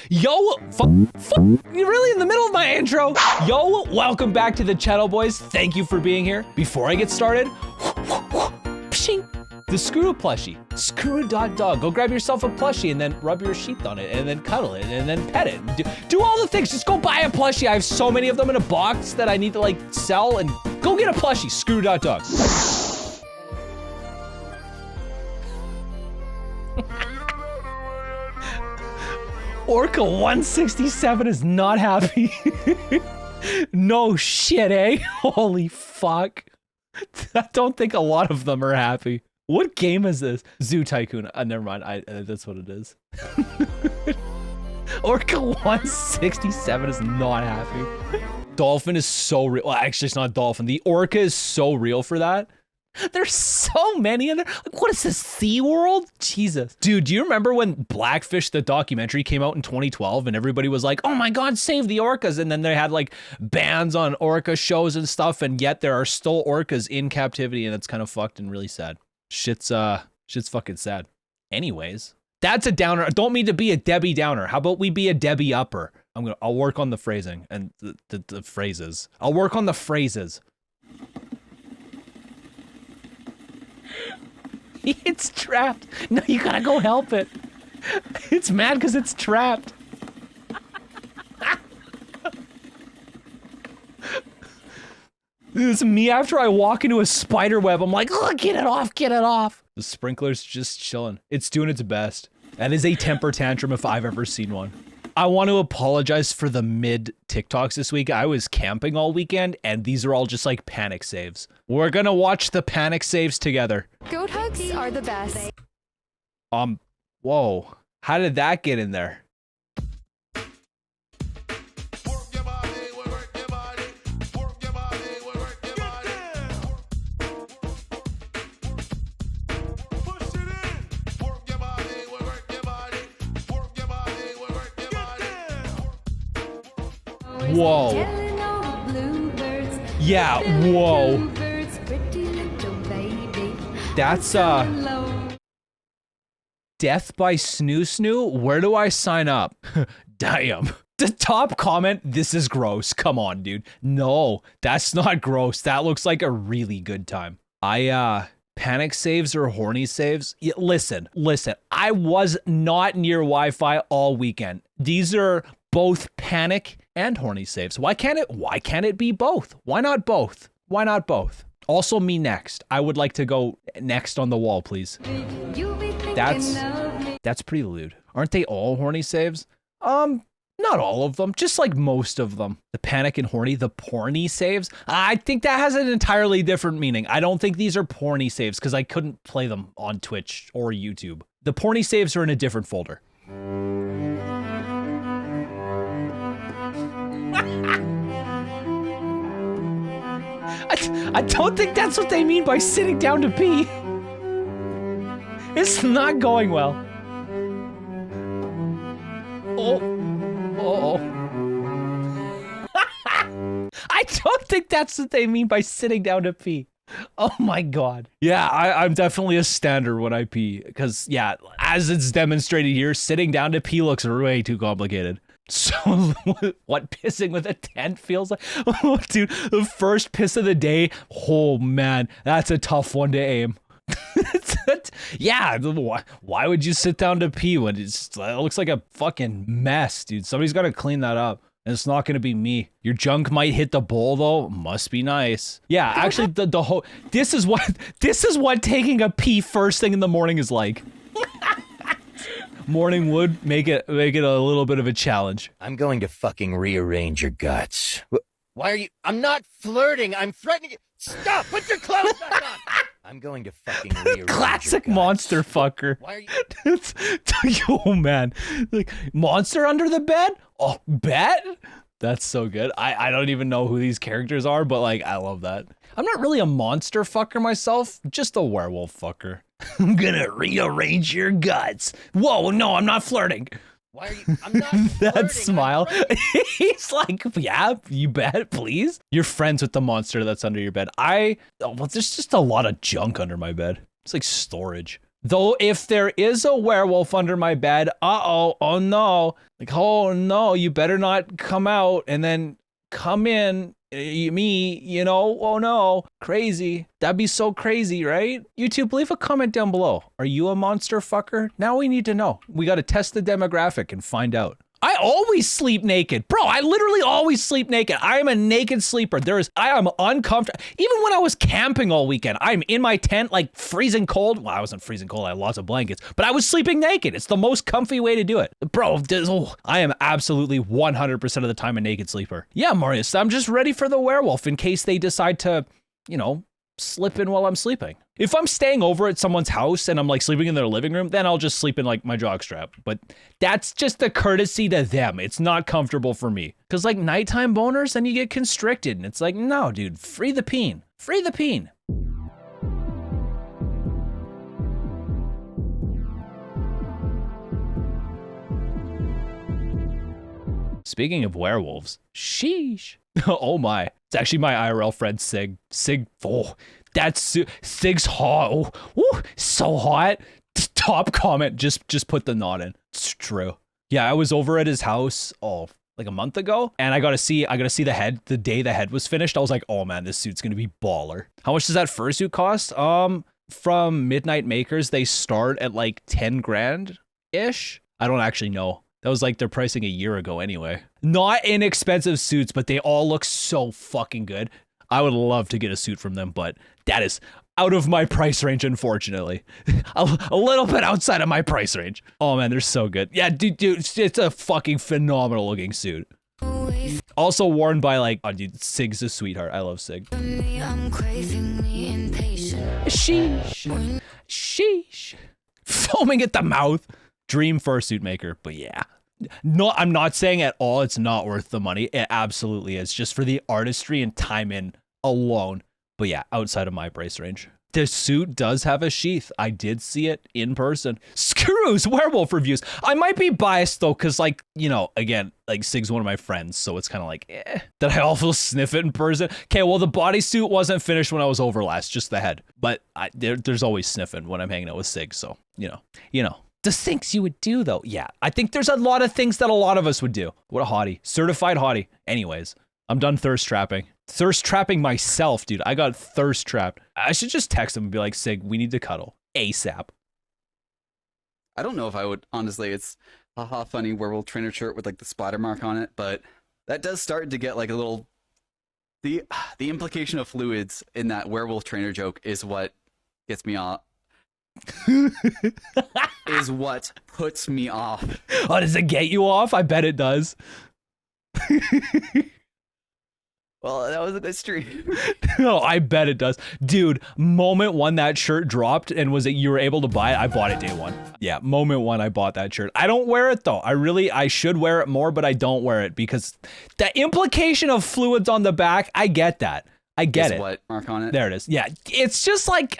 Yo, you're really in the middle of my intro. Yo, welcome back to the channel, boys. Thank you for being here. Before I get started, the Skuru plushie, Skuru.dog. Go grab yourself a plushie and then rub your sheath on it and then cuddle it and then pet it. Do all the things. Just go buy a plushie. I have so many of them in a box that I need to like sell, and go get a plushie, Skuru.dog. Orca 167 is not happy. No shit, eh? Holy fuck. I don't think a lot of them are happy. What game is this? Zoo Tycoon. Never mind. That's what it is. Orca 167 is not happy. Dolphin is so real. Well, actually, it's not dolphin. The orca is so real for that. There's so many in there. Like, what is this, SeaWorld? Jesus. Dude, do you remember when Blackfish, the documentary, came out in 2012 and everybody was like, oh my God, save the orcas. And then they had like bans on orca shows and stuff, and yet there are still orcas in captivity, and it's kind of fucked and really sad. Shit's fucking sad. Anyways, that's a downer. I don't mean to be a Debbie Downer. How about we be a Debbie Upper? I'll work on the phrasing and the phrases. I'll work on the phrases. It's trapped. No, you gotta go help it. It's mad because it's trapped. It's me after I walk into a spider web. I'm like, oh, get it off, get it off. The sprinkler's just chilling. It's doing its best. That is a temper tantrum if I've ever seen one. I want to apologize for the mid TikToks this week. I was camping all weekend, and these are all just like panic saves. We're gonna watch the panic saves together. Goat hugs are the best. Whoa. How did that get in there? Whoa. Yeah, whoa. That's Death by Snoo Snoo? Where do I sign up? Damn. The top comment, this is gross. Come on, dude. No, that's not gross. That looks like a really good time. Panic saves or horny saves? Yeah, listen. I was not near Wi-Fi all weekend. These are both panic and horny saves. Why can't it be both? Why not both? Why not both? Also, me next. I would like to go next on the wall, please. That's pretty lewd. Aren't they all horny saves? Not all of them, just like most of them. The panic and horny, the porny saves. I think that has an entirely different meaning. I don't think these are porny saves because I couldn't play them on Twitch or YouTube. The porny saves are in a different folder. I don't think that's what they mean by sitting down to pee. It's not going well. Oh. I don't think that's what they mean by sitting down to pee. Oh my God. Yeah, I'm definitely a stander when I pee. Because, yeah, as it's demonstrated here, sitting down to pee looks way too complicated. So, what pissing with a tent feels like? Oh, dude, the first piss of the day. Oh, man, that's a tough one to aim. Yeah, why would you sit down to pee when it looks like a fucking mess, dude? Somebody's got to clean that up. And it's not going to be me. Your junk might hit the bowl, though. Must be nice. Yeah, actually, the whole... This is what taking a pee first thing in the morning is like. Morning would make it a little bit of a challenge. I'm going to fucking rearrange your guts. Why are you? I'm not flirting. I'm threatening you. Stop! Put your clothes back on! I'm going to fucking rearrange Classic your guts. Monster fucker. Why are you? Oh man, like monster under the bed? Oh, bet? That's so good. I don't even know who these characters are, but like I love that. I'm not really a monster fucker myself, just a werewolf fucker. I'm gonna rearrange your guts. Whoa, no, I'm not flirting. Why are you? I'm not That smile. He's like, yeah, you bet, please. You're friends with the monster that's under your bed. Well, there's just a lot of junk under my bed. It's like storage. Though if there is a werewolf under my bed, oh no. Like, oh no, you better not come out and then come in. Me, you know, oh no, crazy. That'd be so crazy, right? YouTube, leave a comment down below. Are you a monster fucker? Now we need to know. We got to test the demographic and find out. I always sleep naked. Bro, I literally always sleep naked. I am a naked sleeper. I am uncomfortable. Even when I was camping all weekend, I'm in my tent, like freezing cold. Well, I wasn't freezing cold. I had lots of blankets, but I was sleeping naked. It's the most comfy way to do it. Bro, I am absolutely 100% of the time a naked sleeper. Yeah, Marius, I'm just ready for the werewolf in case they decide to, you know, slip in while I'm sleeping. If I'm staying over at someone's house and I'm like sleeping in their living room, then I'll just sleep in like my jockstrap. But that's just a courtesy to them. It's not comfortable for me. Cause like nighttime boners, then you get constricted. And it's like, no, dude, free the peen. Free the peen. Speaking of werewolves, sheesh. Oh my. It's actually my IRL friend, Sig. Sig, oh, Sig's hot. Oh, woo, so hot. Top comment, just put the knot in. It's true. Yeah, I was over at his house, like a month ago, and I got to see the head the day the head was finished. I was like, oh man, this suit's gonna be baller. How much does that fursuit cost? From Midnight Makers, they start at like 10 grand-ish. I don't actually know. That was like their pricing a year ago anyway. Not inexpensive suits, but they all look so fucking good. I would love to get a suit from them, but that is out of my price range, unfortunately. a little bit outside of my price range. Oh man, they're so good. Yeah, dude, it's a fucking phenomenal looking suit. Also worn by like, oh dude, Sig's a sweetheart. I love Sig. Sheesh. Sheesh. Foaming at the mouth. Dream fursuit maker, but yeah. No, I'm not saying at all it's not worth the money. It absolutely is, just for the artistry and time in alone. But yeah, outside of my price range. The suit does have a sheath. I did see it in person. Skuru's werewolf reviews. I might be biased though, because like, you know, again, like Sig's one of my friends, so it's kind of like, Did I also sniff it in person? Okay, well the bodysuit wasn't finished when I was over last, just the head. But there's always sniffing when I'm hanging out with Sig, so, you know. The things you would do though. Yeah, I think there's a lot of things that a lot of us would do. What a hottie. Certified hottie. Anyways, I'm done thirst trapping. Thirst trapping myself, dude. I got thirst trapped. I should just text him and be like, Sig, we need to cuddle. ASAP. I don't know if I would, honestly. It's haha funny werewolf trainer shirt with like the splatter mark on it, but that does start to get like a little... The implication of fluids in that werewolf trainer joke is what gets me off. Is what puts me off. Oh, does it get you off? I bet it does. Well, that was a good stream. No, I bet it does. Dude, moment one that shirt dropped and you were able to buy it, I bought it day one. Yeah, moment one I bought that shirt. I don't wear it though. I should wear it more, but I don't wear it because the implication of fluids on the back, I get that. I get it. What mark on it? There it is. Yeah, it's just like,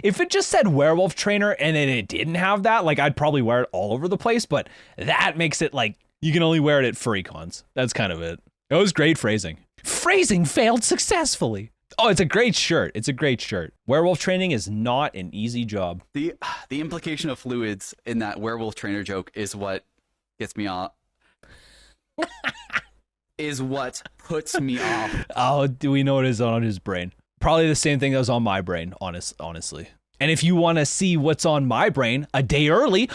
if it just said werewolf trainer and then it didn't have that, like I'd probably wear it all over the place, but that makes it like, you can only wear it at furry cons. That's kind of it. It was great phrasing. Phrasing failed successfully. Oh, it's a great shirt. It's a great shirt. Werewolf training is not an easy job. The implication of fluids in that werewolf trainer joke is what gets me off. Is what puts me off. Oh, do we know what is on his brain? Probably the same thing that was on my brain, honestly. And if you want to see what's on my brain a day early,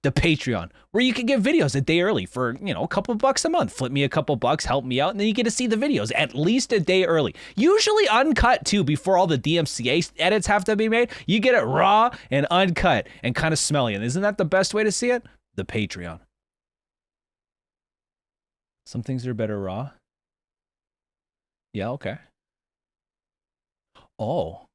the Patreon, where you can get videos a day early for, you know, a couple bucks a month. Flip me a couple bucks, help me out, and then you get to see the videos at least a day early. Usually uncut too, before all the DMCA edits have to be made. You get it raw and uncut and kind of smelly. And isn't that the best way to see it? The Patreon. Some things are better raw. Yeah, okay. Oh.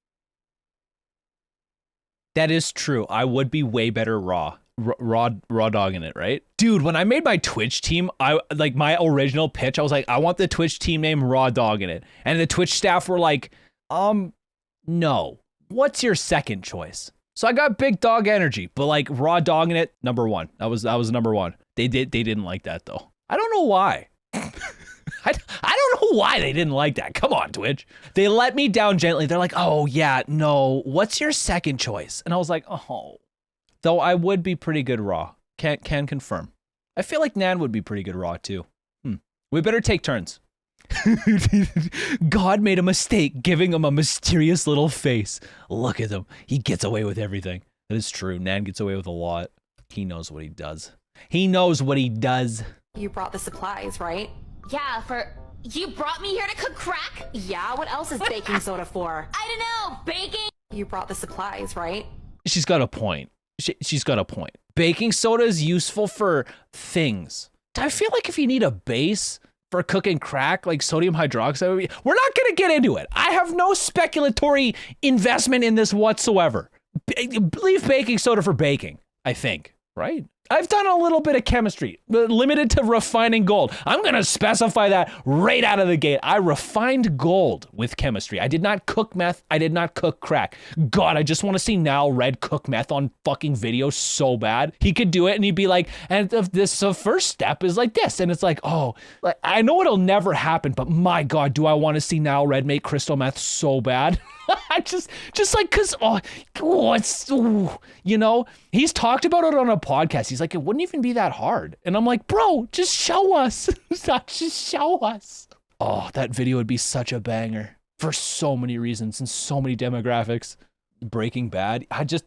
That is true. I would be way better raw. Raw dogging it, right? Dude, when I made my Twitch team, my original pitch, I was like, I want the Twitch team name Raw Dogging It. And the Twitch staff were like, no. What's your second choice? So I got Big Dog Energy, but like Raw Dogging It, number one. That was number one. They didn't like that though. I don't know why. I don't know why they didn't like that. Come on, Twitch. They let me down gently. They're like, oh yeah, no, what's your second choice? And I was like, oh. Though I would be pretty good raw. Can confirm. I feel like Nan would be pretty good raw too. We better take turns. God made a mistake giving him a mysterious little face. Look at him. He gets away with everything. That is true. Nan gets away with a lot. He knows what he does. He knows what he does. You brought the supplies, right? Yeah, you brought me here to cook crack? Yeah, what else is baking soda for? I don't know, baking? You brought the supplies, right? She's got a point. She's got a point. Baking soda is useful for things. I feel like if you need a base for cooking crack, like sodium hydroxide, we're not going to get into it. I have no speculatory investment in this whatsoever. Leave baking soda for baking, I think, right? I've done a little bit of chemistry, limited to refining gold. I'm going to specify that right out of the gate. I refined gold with chemistry. I did not cook meth. I did not cook crack. God, I just want to see Now Red cook meth on fucking video so bad. He could do it and he'd be like, and the first step is like this. And it's like, oh, like, I know it'll never happen, but my God, do I want to see Now Red make crystal meth so bad? I just like, cause, you know, he's talked about it on a podcast. He's like, it wouldn't even be that hard. And I'm like, bro, just show us. Just show us. Oh, that video would be such a banger for so many reasons and so many demographics. Breaking Bad. I just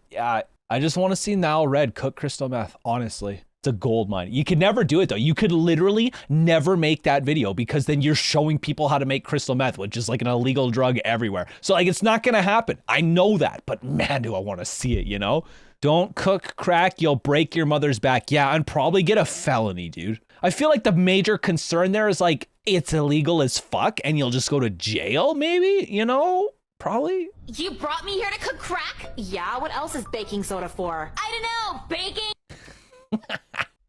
want to see Now Red cook crystal meth, honestly. It's a gold mine. You could never do it though. You could literally never make that video because then you're showing people how to make crystal meth, which is like an illegal drug everywhere. So like, it's not going to happen. I know that, but man, do I want to see it, you know? Don't cook crack. You'll break your mother's back. Yeah, and probably get a felony, dude. I feel like the major concern there is like, it's illegal as fuck and you'll just go to jail maybe, you know? Probably. You brought me here to cook crack? Yeah, what else is baking soda for? I don't know, baking?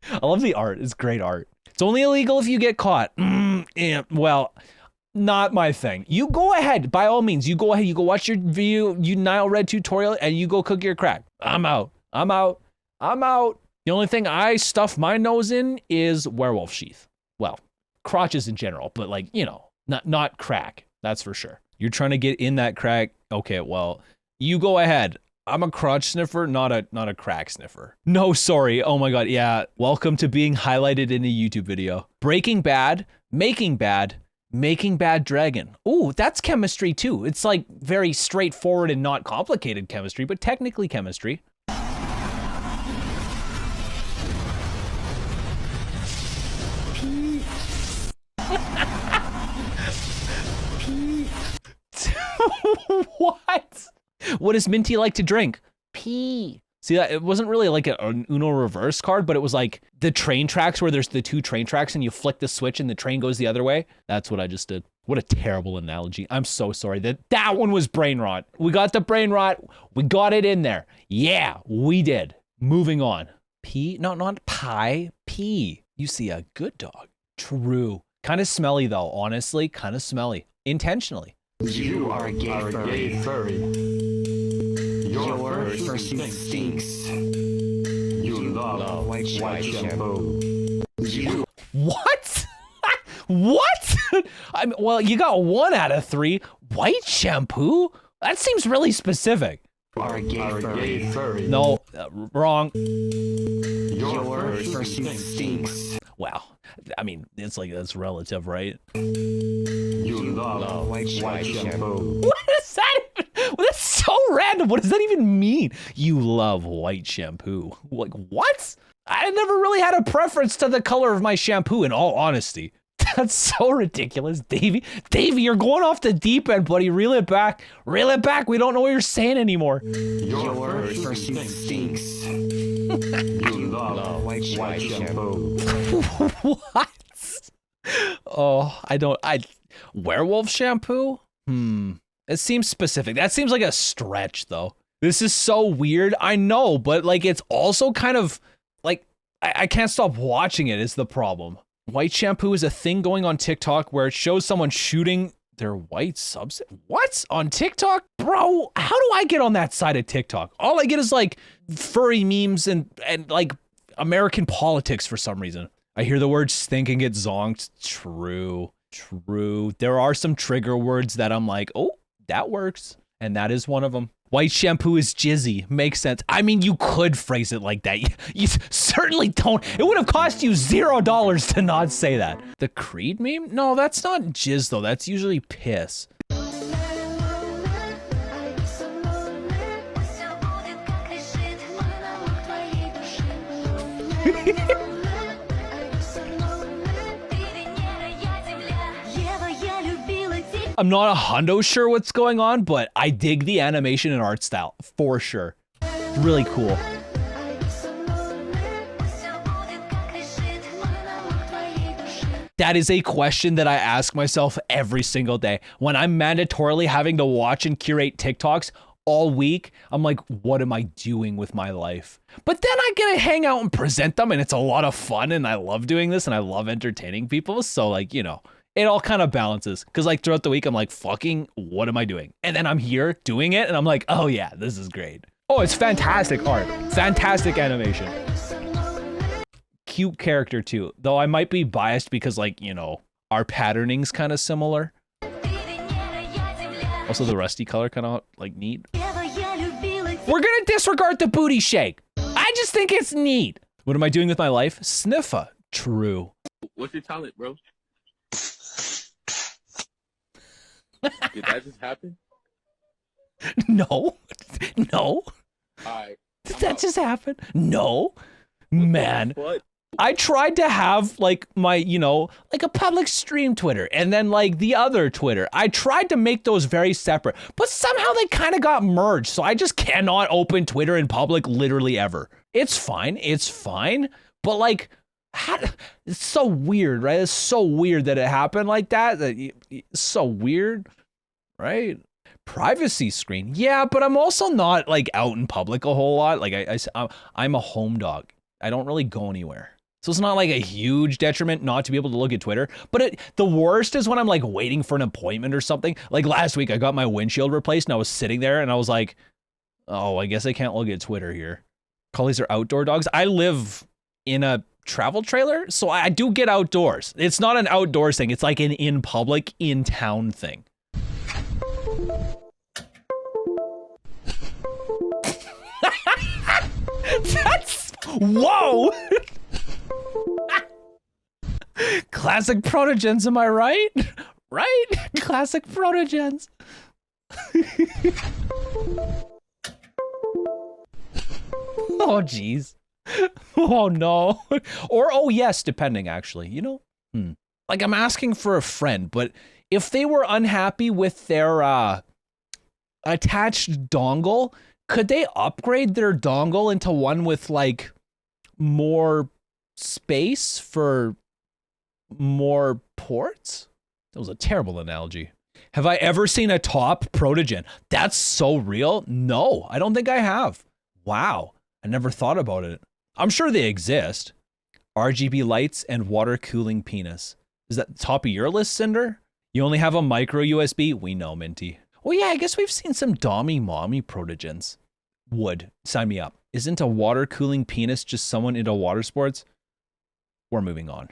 I love the art. It's great art. It's only illegal if you get caught. Yeah, well, not my thing. You go ahead, by all means. You go ahead. You go watch your video, you Nile Red tutorial, and you go cook your crack. I'm out. The only thing I stuff my nose in is werewolf sheath. Well, crotches in general, but like, you know, not crack. That's for sure. You're trying to get in that crack. Okay, well, you go ahead. I'm a crotch sniffer, not a crack sniffer. No, sorry. Oh my God. Yeah. Welcome to being highlighted in a YouTube video. Breaking Bad, Making Bad Dragon. Ooh, that's chemistry too. It's like very straightforward and not complicated chemistry, but technically chemistry. What? What does Minty like to drink? Pee. See, it wasn't really like an Uno reverse card, but it was like the train tracks where there's the two train tracks and you flick the switch and the train goes the other way. That's what I just did. What a terrible analogy. I'm so sorry. That one was brain rot. We got the brain rot. We got it in there. Yeah, we did. Moving on. Pee? No, not pie. Pee. You see a good dog. True. Kind of smelly though, honestly. Kind of smelly. Intentionally. You are a gay furry. Your fursuit stinks. You love white shampoo. What? What? Well, you got 1 out of 3. White shampoo? That seems really specific. You are a gay furry. No, wrong. Your fursuit stinks. Wow. I mean, it's like, that's relative, right? You love white shampoo. What is that even? Well, that's so random. What does that even mean? You love white shampoo. Like, what? I never really had a preference to the color of my shampoo, in all honesty. That's so ridiculous. Davey, you're going off the deep end, buddy. Reel it back. Reel it back. We don't know what you're saying anymore. Your fursuit stinks. You love white shampoo. What? Oh, werewolf shampoo? It seems specific. That seems like a stretch though. This is so weird. I know, but like, it's also kind of like, I can't stop watching it is the problem. White shampoo is a thing going on TikTok where it shows someone shooting their white substance. What? On TikTok? Bro, how do I get on that side of TikTok? All I get is like furry memes and like American politics for some reason. I hear the word stink and get zonked. True. True. There are some trigger words that I'm like, oh, that works. And that is one of them. White shampoo is jizzy. Makes sense. I mean, you could phrase it like that. You certainly don't. It would have cost you $0 to not say that. The Creed meme? No, that's not jizz though. That's usually piss. I'm not 100% sure what's going on, but I dig the animation and art style for sure. It's really cool. That is a question that I ask myself every single day. When I'm mandatorily having to watch and curate TikToks all week, I'm like, what am I doing with my life? But then I get to hang out and present them, and it's a lot of fun, and I love doing this, and I love entertaining people. So like, you know, it all kind of balances. Because like throughout the week, I'm like, fucking, what am I doing? And then I'm here doing it, and I'm like, oh yeah, this is great. Oh, it's fantastic art. Fantastic animation. Cute character too. Though I might be biased because like, you know, our patterning's kind of similar. Also the rusty color kind of like neat. We're gonna disregard the booty shake. I just think it's neat. What am I doing with my life? Sniffa. True. What's your talent, bro? Did that just happen? No. No. Alright. Did that just happen? No. Man. What? I tried to have like my, you know, like a public stream Twitter and then like the other Twitter. I tried to make those very separate, but somehow they kind of got merged. So I just cannot open Twitter in public literally ever. It's fine. It's fine. But like, it's so weird, right? It's so weird that it happened like that. It's so weird, right? Privacy screen. Yeah, but I'm also not like out in public a whole lot. Like I'm a home dog. I don't really go anywhere. So it's not like a huge detriment not to be able to look at Twitter, but the worst is when I'm like waiting for an appointment or something. Like last week I got my windshield replaced and I was sitting there and I was like, oh, I guess I can't look at Twitter here. Collies are outdoor dogs. I live in a travel trailer, so I do get outdoors. It's not an outdoors thing. It's like an in public, in town thing. That's, whoa! Classic Protogens, am I right? Right? Classic Protogens. Oh, jeez. Oh, no. Or, oh, yes, depending, actually. You know? Like, I'm asking for a friend, but if they were unhappy with their attached dongle, could they upgrade their dongle into one with, like, more space for more ports? That was a terrible analogy. Have I ever seen a top Protogen? That's so real? No, I don't think I have. Wow, I never thought about it. I'm sure they exist. RGB lights and water cooling penis. Is that the top of your list, Cinder? You only have a micro USB? We know, Minty. Well, yeah, I guess we've seen some dommy mommy Protogens. Would. Sign me up. Isn't a water cooling penis just someone into water sports? We're moving on.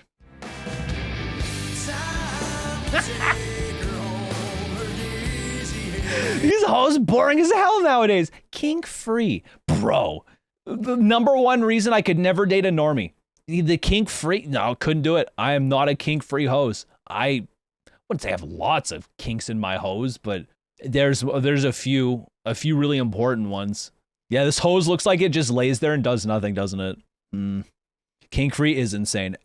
These hoes boring as hell nowadays. Kink free. Bro, the number one reason I could never date a normie. The kink free, no, couldn't do it. I am not a kink free hose. I wouldn't say I have lots of kinks in my hose, but there's a few really important ones. Yeah, this hose looks like it just lays there and does nothing, doesn't it? Kink free is insane.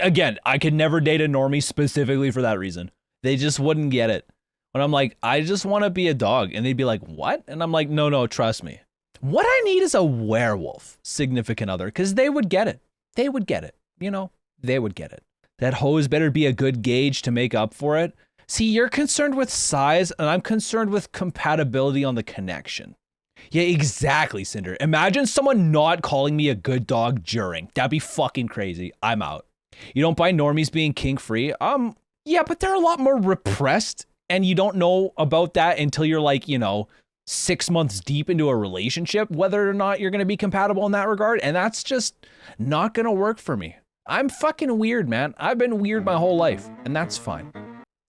Again, I could never date a normie specifically for that reason. They just wouldn't get it. When I'm like, I just want to be a dog, and they'd be like, what? And I'm like, no, trust me. What I need is a werewolf significant other, because they would get it. They would get it. You know, they would get it. That hose better be a good gauge to make up for it. See, you're concerned with size, and I'm concerned with compatibility on the connection. Yeah, exactly, Cinder. Imagine someone not calling me a good dog during. That'd be fucking crazy. I'm out. You don't buy normies being kink free? Yeah, but they're a lot more repressed, and you don't know about that until you're like, you know, 6 months deep into a relationship, whether or not you're going to be compatible in that regard. And that's just not going to work for me. I'm fucking weird, man. I've been weird my whole life, and that's fine.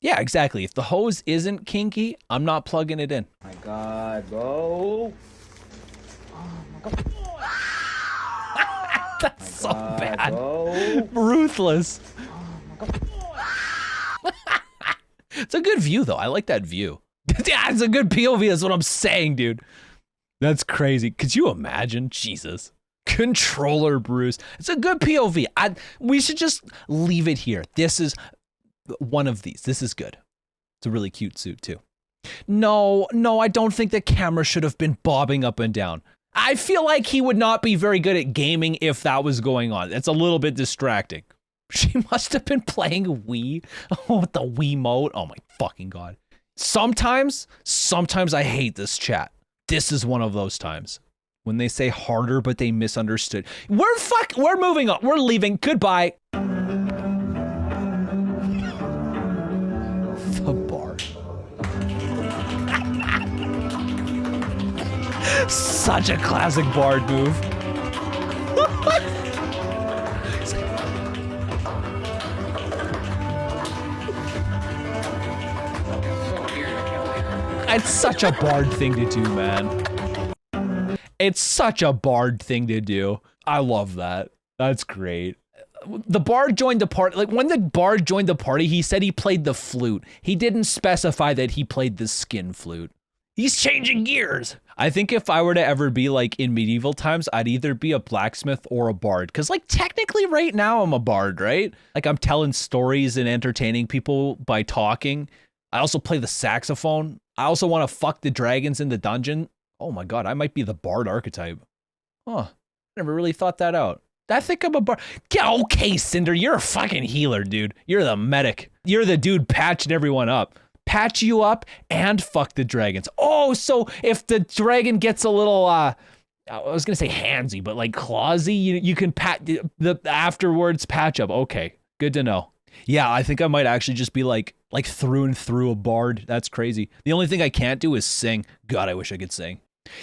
Yeah, exactly. If the hose isn't kinky, I'm not plugging it in. My God, bro. That's so God, bad. bro. Ruthless. It's a good view, though. I like that view. Yeah, it's a good POV. That's what I'm saying, dude. That's crazy. Could you imagine? Jesus. Controller Bruce. It's a good POV. We should just leave it here. This is one of these. This is good. It's a really cute suit, too. No, I don't think the camera should have been bobbing up and down. I feel like he would not be very good at gaming if that was going on. It's a little bit distracting. She must have been playing Wii. Oh, with the Wiimote. Oh my fucking God. Sometimes I hate this chat. This is one of those times. When they say harder, but they misunderstood. We're moving on. We're leaving. Goodbye. The bard. Such a classic bard move. It's such a bard thing to do, man. It's such a bard thing to do. I love that. That's great. The bard joined the party. Like, when the bard joined the party, he said he played the flute. He didn't specify that he played the skin flute. He's changing gears. I think if I were to ever be like in medieval times, I'd either be a blacksmith or a bard. Cause like technically right now I'm a bard, right? Like I'm telling stories and entertaining people by talking. I also play the saxophone. I also want to fuck the dragons in the dungeon. Oh my God, I might be the bard archetype. Huh, never really thought that out. I think I'm a bard. Yeah, okay, Cinder, you're a fucking healer, dude. You're the medic. You're the dude patching everyone up. Patch you up and fuck the dragons. Oh, so if the dragon gets a little, I was gonna say handsy, but like clawsy, you can pat the afterwards patch up. Okay, good to know. Yeah, I think I might actually just be like through and through a bard. That's crazy. The only thing I can't do is sing. God, I wish I could sing.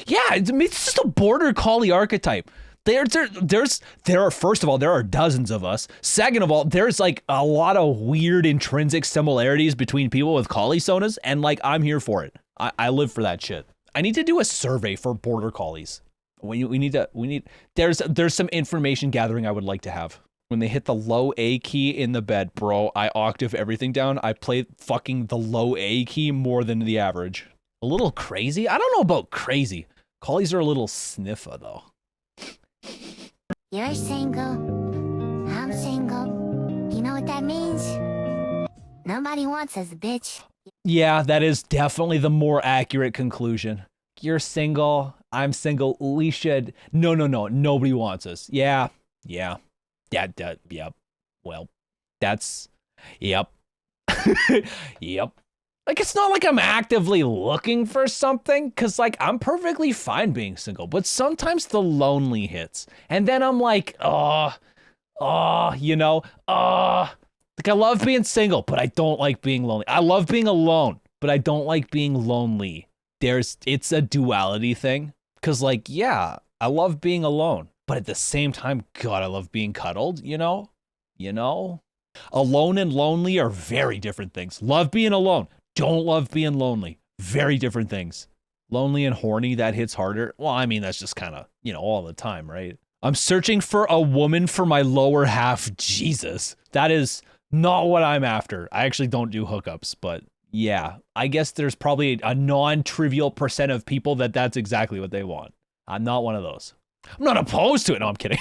Yeah, it's just a border collie archetype. There are, first of all, there are dozens of us. Second of all, there's like a lot of weird intrinsic similarities between people with collie sonas, and like I'm here for it. I live for that shit. I need to do a survey for border collies. There's some information gathering I would like to have. When they hit the low A key in the bed, bro, I octave everything down. I play fucking the low A key more than the average. A little crazy? I don't know about crazy. Collies are a little sniffer though. You're single. I'm single. You know what that means? Nobody wants us, bitch. Yeah, that is definitely the more accurate conclusion. You're single. I'm single. We should. No. Nobody wants us. Yeah. Yep. Well, that's. Yep. Yep. Like, it's not like I'm actively looking for something, because, like, I'm perfectly fine being single, but sometimes the lonely hits. And then I'm like, like, I love being single, but I don't like being lonely. I love being alone, but I don't like being lonely. It's a duality thing, because, like, yeah, I love being alone, but at the same time, God, I love being cuddled, you know? Alone and lonely are very different things. Love being alone. Don't love being lonely. Very different things. Lonely and horny, that hits harder. Well, I mean, that's just kind of, all the time, right? I'm searching for a woman for my lower half. Jesus. That is not what I'm after. I actually don't do hookups, but yeah, I guess there's probably a non-trivial percent of people that's exactly what they want. I'm not one of those. I'm not opposed to it. No, I'm kidding.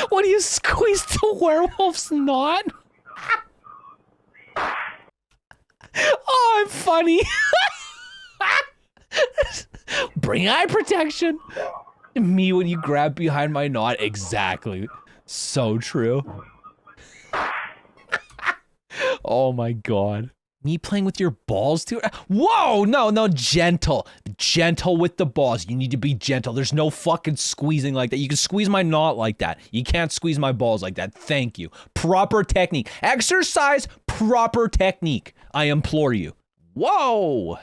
What, do you squeeze the werewolf's knot? Oh, I'm funny. Bring eye protection. Me when you grab behind my knot. Exactly. So true. Oh my God. Me playing with your balls too? Whoa, no, gentle. Gentle with the balls. You need to be gentle. There's no fucking squeezing like that. You can squeeze my knot like that. You can't squeeze my balls like that. Thank you. Proper technique. Exercise proper technique. I implore you. Whoa.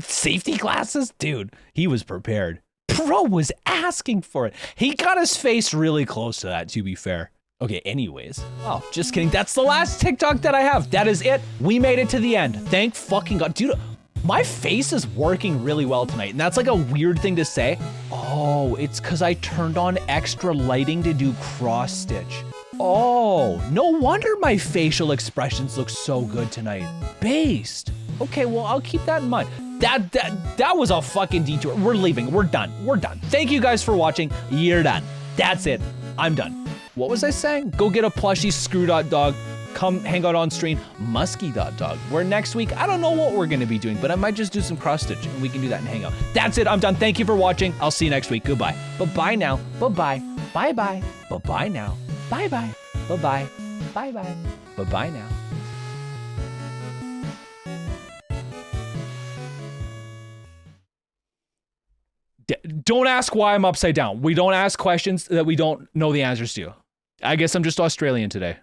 Safety glasses? Dude, he was prepared. Bro was asking for it. He got his face really close to that, to be fair. Okay, anyways. Oh, just kidding. That's the last TikTok that I have. That is it. We made it to the end. Thank fucking God. Dude, my face is working really well tonight, and that's like a weird thing to say. Oh, it's because I turned on extra lighting to do cross stitch. Oh, no wonder my facial expressions look so good tonight. Based. Okay, well, I'll keep that in mind. That was a fucking detour. We're leaving. We're done. We're done. Thank you guys for watching. You're done. That's it. I'm done. What was I saying? Go get a plushie, Skuru.dog. Come hang out on stream, Muskie.dog. Where next week, I don't know what we're going to be doing, but I might just do some cross stitch and we can do that and hang out. That's it. I'm done. Thank you for watching. I'll see you next week. Goodbye. Bye-bye now. Bye-bye. Bye-bye. Bye-bye now. Bye-bye. Bye-bye. Bye-bye. Bye-bye now. Don't ask why I'm upside down. We don't ask questions that we don't know the answers to. I guess I'm just Australian today.